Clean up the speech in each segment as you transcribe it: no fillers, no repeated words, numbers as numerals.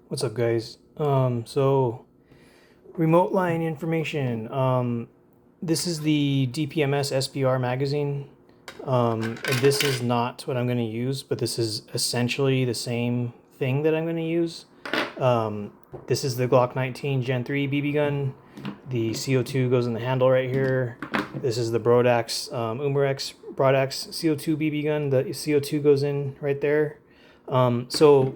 What's up, guys? So remote line information. This is the DPMS SBR magazine. And this is not what I'm going to use, but this is essentially the same thing that I'm going to use. This is the Glock 19 Gen 3 BB gun. The CO2 goes in the handle right here. This is the Brodax, Umarex Brodax CO2 BB gun. The CO2 goes in right there. So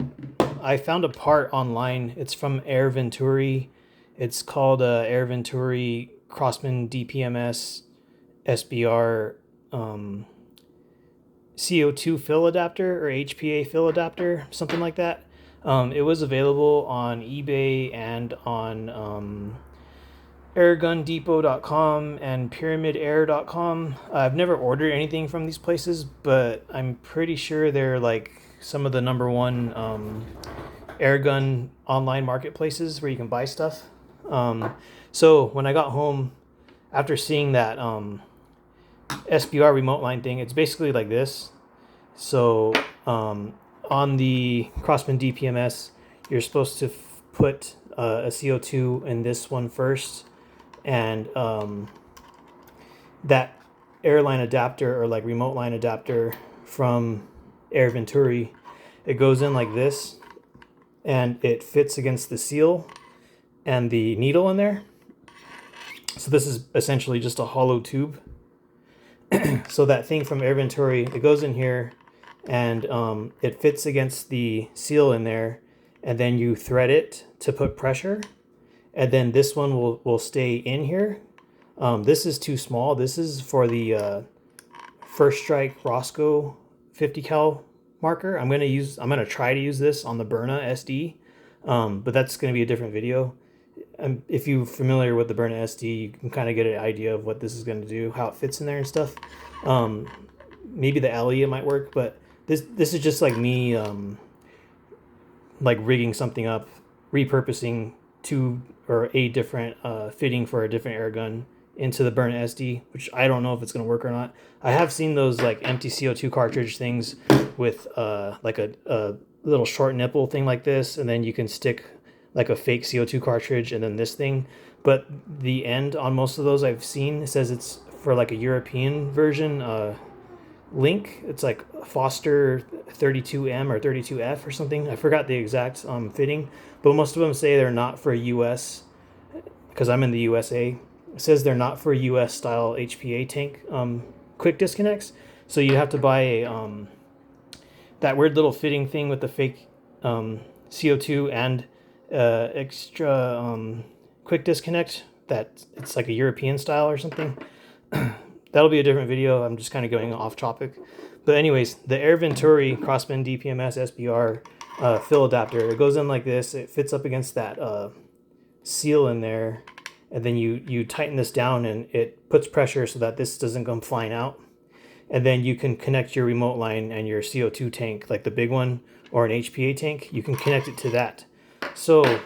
I found a part online. It's from Air Venturi. It's called Air Venturi Crosman DPMS SBR CO2 fill adapter or HPA fill adapter, something like that. It was available on eBay and on airgundepot.com and pyramidair.com. I've never ordered anything from these places, but I'm pretty sure they're like some of the number one airgun online marketplaces where you can buy stuff. So when I got home after seeing that SBR remote line thing, it's basically like this. So on the Crosman DPMS, you're supposed to put a CO2 in this one first, and that airline adapter or like remote line adapter from Air Venturi, it goes in like this, and it fits against the seal and the needle in there. So this is essentially just a hollow tube. So that thing from Air Venturi, it goes in here, and it fits against the seal in there, and then you thread it to put pressure, and then this one will stay in here. This is too small. This is for the First Strike Roscoe 50 cal marker. I'm gonna try to use this on the Berna SD, but that's gonna be a different video. If you're familiar with the Berna SD, you can kind of get an idea of what this is going to do, how it fits in there and stuff. Maybe the LE it might work, but this is just like me like rigging something up, repurposing two or a different fitting for a different air gun into the Berna SD, which I don't know if it's going to work or not. I have seen those like empty CO2 cartridge things with like a little short nipple thing like this, and then you can stick like a fake CO2 cartridge and then this thing. But the end on most of those I've seen, it says it's for like a European version link. It's like Foster 32M or 32F or something. I forgot the exact fitting, but most of them say they're not for US, because I'm in the USA. It says they're not for US style HPA tank quick disconnects. So you have to buy a that weird little fitting thing with the fake CO2 and extra quick disconnect that it's like a European style or something. That'll be a different video. I'm just kind of going off topic. But anyways, the Air Venturi Crosman DPMS SBR fill adapter, it goes in like this. It fits up against that seal in there, and then you tighten this down and it puts pressure so that this doesn't come flying out. And then you can connect your remote line and your CO2 tank, like the big one, or an HPA tank. You can connect it to that. So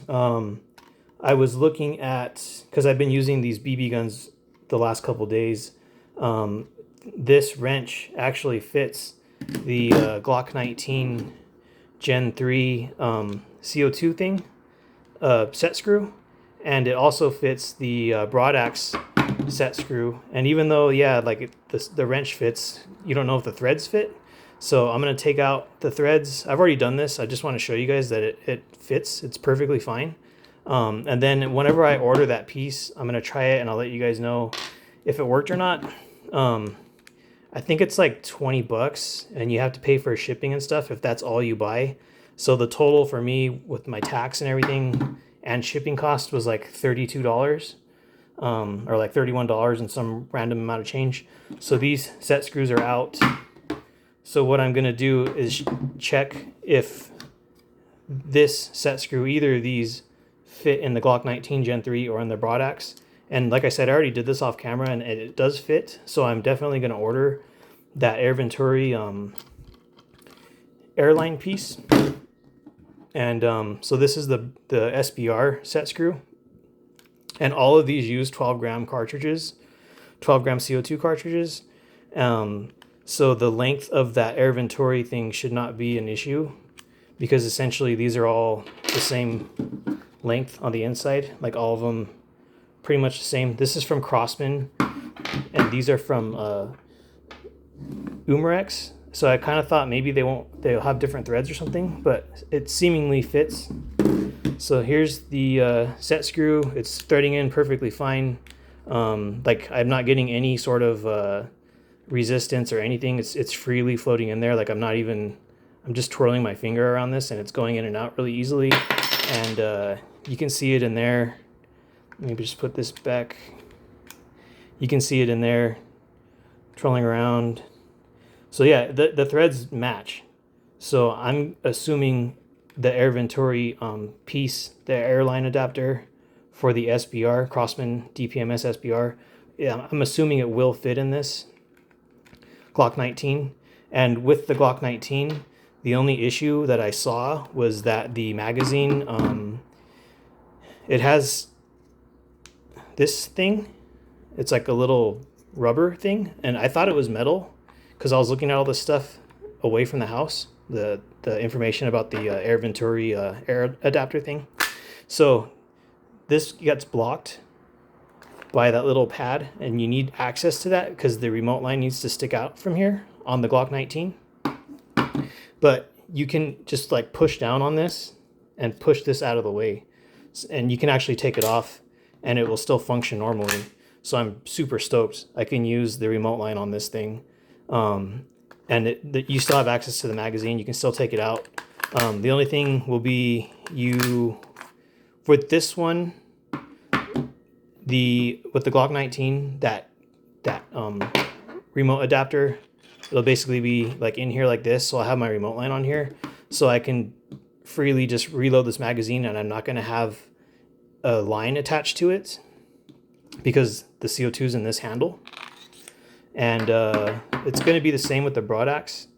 I was looking at, because I've been using these BB guns the last couple days, this wrench actually fits the Glock 19 Gen 3 CO2 thing, set screw, and it also fits the Brodax set screw. And even though, yeah, like the wrench fits, you don't know if the threads fit. So I'm going to take out the threads. I've already done this. I just want to show you guys that it fits. It's perfectly fine. And then whenever I order that piece, I'm going to try it and I'll let you guys know if it worked or not. I think it's like 20 bucks and you have to pay for shipping and stuff if that's all you buy. So the total for me with my tax and everything and shipping cost was like $32. Or like $31 and some random amount of change. So these set screws are out. So what I'm going to do is check if this set screw, either of these, fit in the Glock 19 Gen 3 or in the Brodax. And like I said, I already did this off camera and it does fit. So I'm definitely going to order that Air Venturi airline piece. And so this is the SBR set screw. And all of these use 12-gram cartridges, 12-gram CO2 cartridges. So the length of that Air Venturi thing should not be an issue. because essentially these are all the same length on the inside, like all of them pretty much the same. This is from Crosman, and these are from Umarex. So I kind of thought maybe they'll have different threads or something, but it seemingly fits. So here's the set screw. It's threading in perfectly fine. Like I'm not getting any sort of resistance or anything. It's freely floating in there. Like I'm just twirling my finger around this and it's going in and out really easily. And you can see it in there. Maybe just put this back. You can see it in there, twirling around. So yeah, the threads match. So I'm assuming the Air Venturi piece, the airline adapter for the SBR, Crosman DPMS SBR, yeah, I'm assuming it will fit in this Glock 19. And with the Glock 19, the only issue that I saw was that the magazine, it has this thing. It's like a little rubber thing, and I thought it was metal because I was looking at all this stuff away from the house, the information about the Air Venturi air adapter thing. So this gets blocked by that little pad, and you need access to that because the remote line needs to stick out from here on the Glock 19. But you can just like push down on this and push this out of the way, and you can actually take it off and it will still function normally. So I'm super stoked. I can use the remote line on this thing. And you still have access to the magazine. You can still take it out. The only thing will be with this one, with the Glock 19, that remote adapter, it'll basically be like in here like this. So I'll have my remote line on here so I can freely just reload this magazine, and I'm not going to have a line attached to it because the CO2 is in this handle. And it's going to be the same with the broad axe.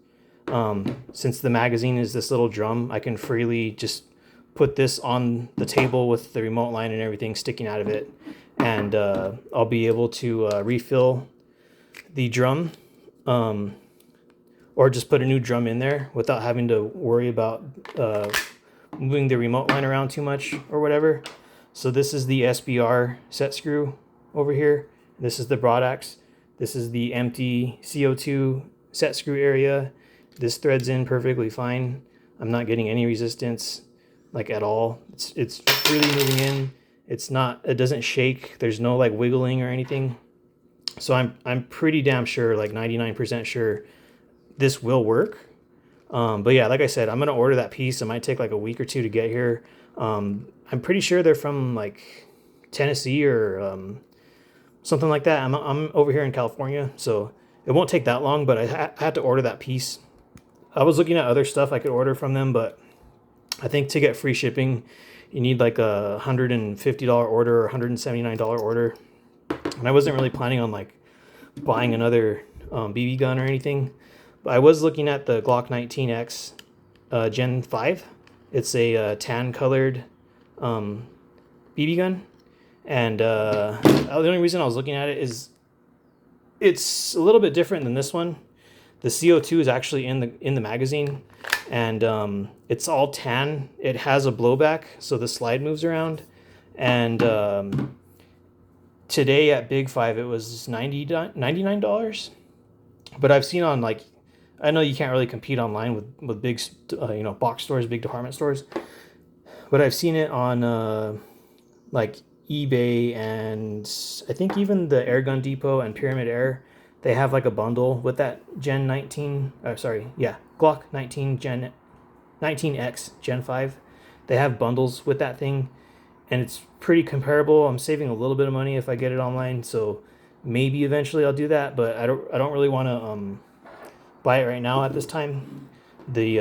Since the magazine is this little drum, I can freely just put this on the table with the remote line and everything sticking out of it. And I'll be able to refill the drum, or just put a new drum in there without having to worry about moving the remote line around too much or whatever. So this is the SBR set screw over here. This is the broad axe. This is the empty CO2 set screw area. This threads in perfectly fine. I'm not getting any resistance, like at all. It's freely moving in. It doesn't shake. There's no like wiggling or anything. So I'm pretty damn sure, like 99% sure, this will work. But yeah, like I said, I'm gonna order that piece. It might take like a week or two to get here. I'm pretty sure they're from like Tennessee or something like that. I'm over here in California, so it won't take that long, but I had to order that piece. I was looking at other stuff I could order from them, but I think to get free shipping, you need like a $150 order or $179 order. And I wasn't really planning on like buying another BB gun or anything, but I was looking at the Glock 19X Gen 5. It's a tan colored BB gun. And the only reason I was looking at it is it's a little bit different than this one. The CO2 is actually in the magazine, and it's all tan. It has a blowback, so the slide moves around. And today at Big Five, it was $99. But I've seen on like, I know you can't really compete online with big box stores, big department stores, but I've seen it on like eBay, and I think even the Air Gun Depot and Pyramid Air, they have like a bundle with that Glock 19X Gen 5. They have bundles with that thing, and it's pretty comparable. I'm saving a little bit of money if I get it online, so maybe eventually I'll do that, but I don't really want to buy it right now at this time. The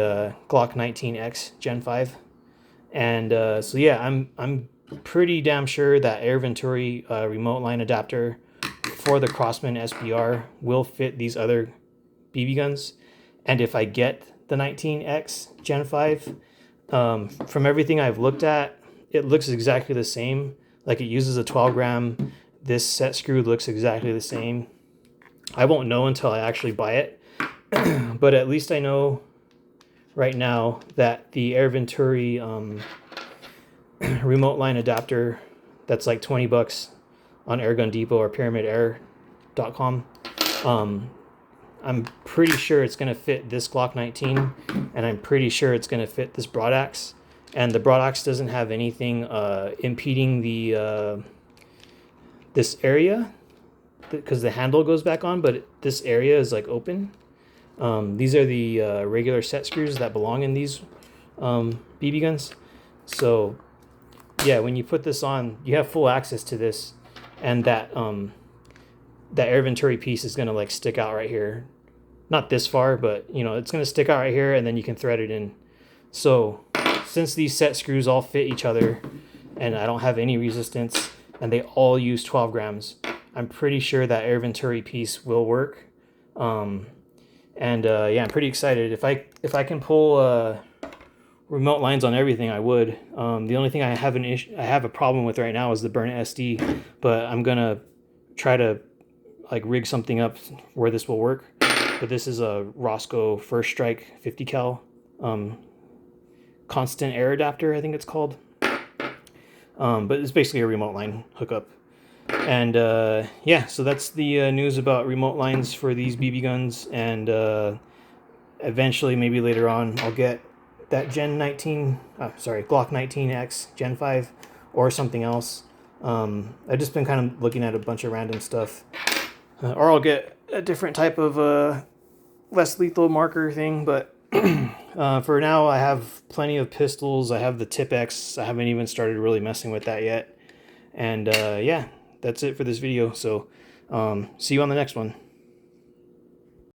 Glock 19X Gen 5, and so yeah, I'm pretty damn sure that Air Venturi remote line adapter for the Crosman SBR will fit these other BB guns. And if I get the 19X Gen 5, from everything I've looked at, it looks exactly the same. Like it uses a 12 gram. This set screw looks exactly the same. I won't know until I actually buy it, but at least I know right now that the Air Venturi remote line adapter that's like 20 bucks on Airgun Depot or PyramidAir.com. I'm pretty sure it's going to fit this Glock 19, and I'm pretty sure it's going to fit this broad axe. And the broad axe doesn't have anything impeding the this area, because the handle goes back on, but this area is like open. These are the regular set screws that belong in these BB guns. So yeah, when you put this on, you have full access to this, and that Air Venturi piece is gonna like stick out right here. Not this far, but you know, it's gonna stick out right here, and then you can thread it in. So since these set screws all fit each other, and I don't have any resistance, and they all use 12 grams, I'm pretty sure that Air Venturi piece will work. Yeah, I'm pretty excited. If I can pull remote lines on everything, I would. The only thing I have a problem with right now is the burn SD, but I'm gonna try to like rig something up where this will work. But this is a Roscoe First Strike 50 cal constant air adapter, I think it's called. But it's basically a remote line hookup. And yeah, so that's the news about remote lines for these BB guns. And eventually, maybe later on, I'll get that Glock 19X Gen 5 or something else. I've just been kind of looking at a bunch of random stuff. Or I'll get a different type of less lethal marker thing. But for now, I have plenty of pistols. I have the Tip X. I haven't even started really messing with that yet. And yeah, that's it for this video. So see you on the next one.